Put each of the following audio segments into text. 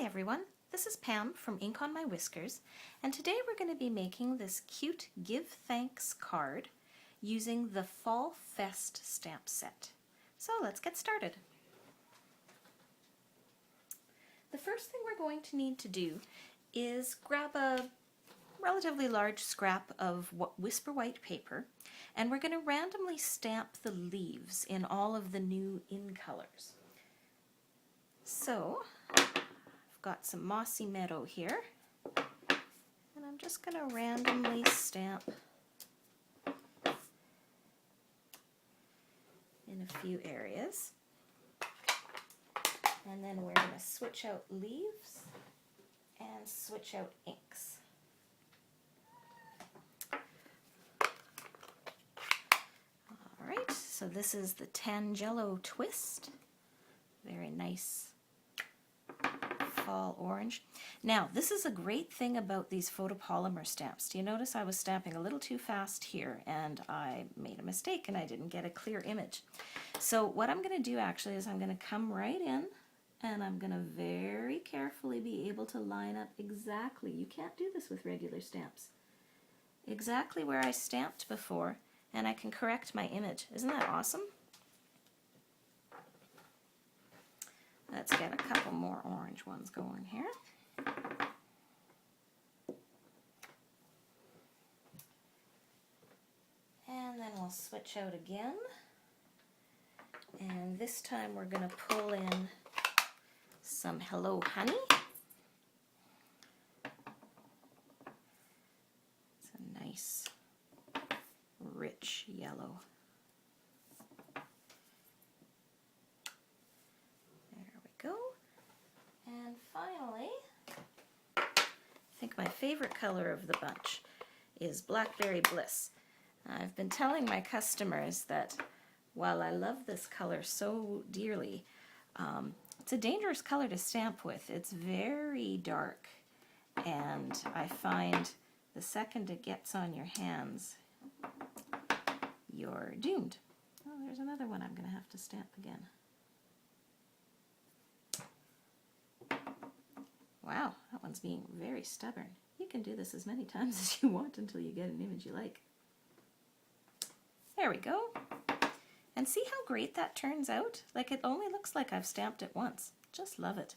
Hi everyone, this is Pam from Ink on My Whiskers, and today we're going to be making this cute Give Thanks card using the Fall Fest stamp set. So let's get started. The first thing we're going to need to do is grab a relatively large scrap of Whisper White paper, and we're going to randomly stamp the leaves in all of the new in colors. So got some Mossy Meadow here, and I'm just going to randomly stamp in a few areas, and then we're going to switch out leaves and switch out inks. Alright, so this is the Tangelo Twist, very nice fall orange. Now, this is a great thing about these photopolymer stamps. Do you notice I was stamping a little too fast here and I made a mistake and I didn't get a clear image. So what I'm going to do actually is I'm going to come right in and I'm going to very carefully be able to line up exactly, you can't do this with regular stamps, exactly where I stamped before, and I can correct my image. Isn't that awesome? Let's get a couple more orange ones going here. And then we'll switch out again. And this time we're going to pull in some Hello Honey. It's a nice, rich yellow. Go. And finally, I think my favorite color of the bunch is Blackberry Bliss. I've been telling my customers that while I love this color so dearly, it's a dangerous color to stamp with. It's very dark, and I find the second it gets on your hands, you're doomed. Oh, there's another one I'm going to have to stamp again. Wow, that one's being very stubborn. You can do this as many times as you want until you get an image you like. There we go. And see how great that turns out? Like, it only looks like I've stamped it once. Just love it.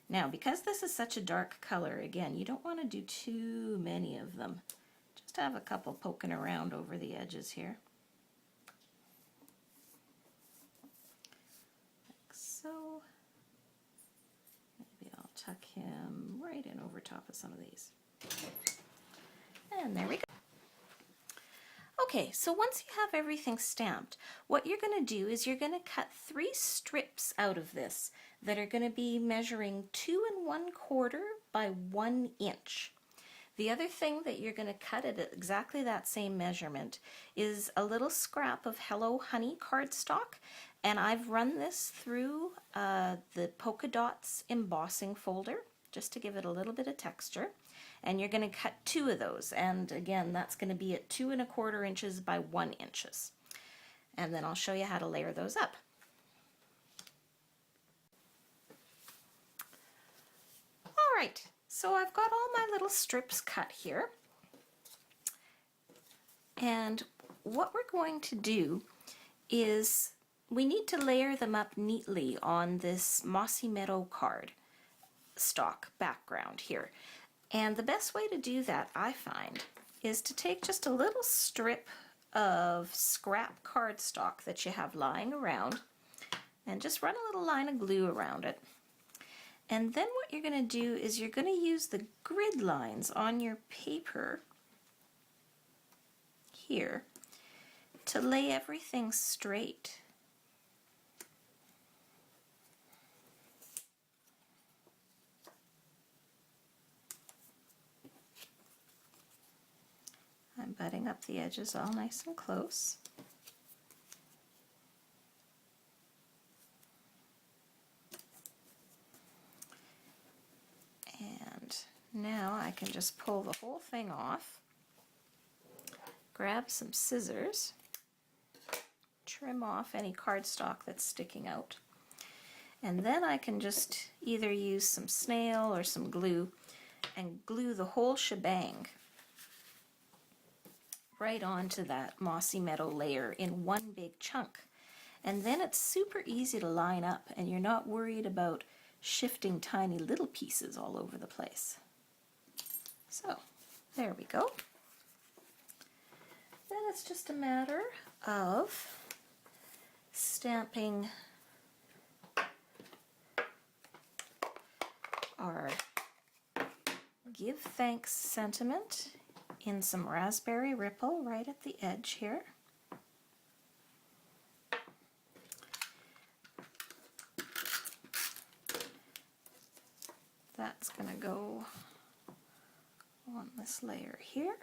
Now, because this is such a dark color, again, you don't want to do too many of them. Just have a couple poking around over the edges here. Like so. Tuck him right in over top of some of these. And there we go. Okay, so once you have everything stamped, what you're going to do is you're going to cut 3 strips out of this that are going to be measuring 2 1/4 by 1 inch. The other thing that you're going to cut at exactly that same measurement is a little scrap of Hello Honey cardstock, and I've run this through the polka dots embossing folder just to give it a little bit of texture. And you're going to cut 2 of those, and again that's going to be at 2 1/4 inches by 1 inches. And then I'll show you how to layer those up. All right. So I've got all my little strips cut here, and what we're going to do is we need to layer them up neatly on this Mossy Meadow card stock background here. And the best way to do that, I find, is to take just a little strip of scrap cardstock that you have lying around and just run a little line of glue around it. And then what you're going to do is you're going to use the grid lines on your paper here to lay everything straight. I'm butting up the edges all nice and close. Now I can just pull the whole thing off, grab some scissors, trim off any cardstock that's sticking out, And then I can just either use some snail or some glue and glue the whole shebang right onto that Mossy Meadow layer in one big chunk. And then it's super easy to line up and you're not worried about shifting tiny little pieces all over the place. So there we go. Then it's just a matter of stamping our Give Thanks sentiment in some raspberry ripple right at the edge here. That's going to go on this layer here.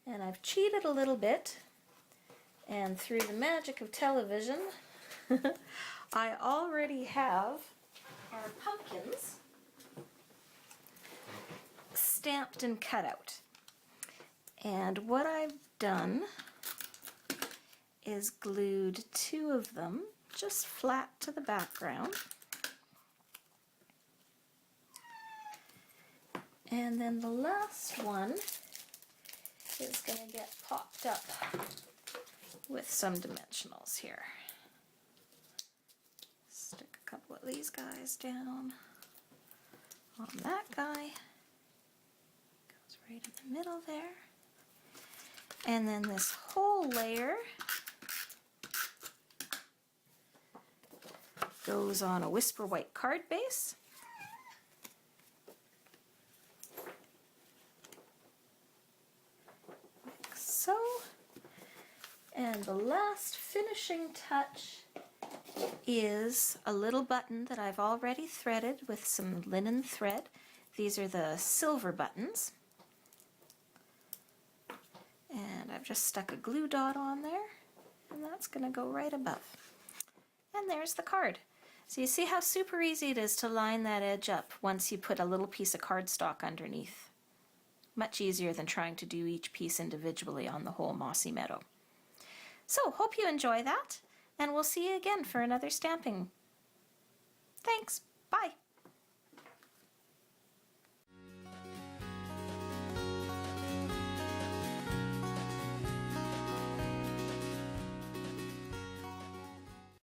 And I've cheated a little bit, and through the magic of television, I already have our pumpkins stamped and cut out. And what I've done is glued 2 of them just flat to the background. And then the last one is going to get popped up with some dimensionals here. Stick a couple of these guys down on that guy. Goes right in the middle there. And then this whole layer goes on a Whisper White card base. Like so. And the last finishing touch is a little button that I've already threaded with some linen thread. These are the silver buttons. And I've just stuck a glue dot on there, and that's going to go right above. And there's the card. So you see how super easy it is to line that edge up once you put a little piece of cardstock underneath. Much easier than trying to do each piece individually on the whole Mossy Meadow. So hope you enjoy that, and we'll see you again for another stamping. Thanks. Bye.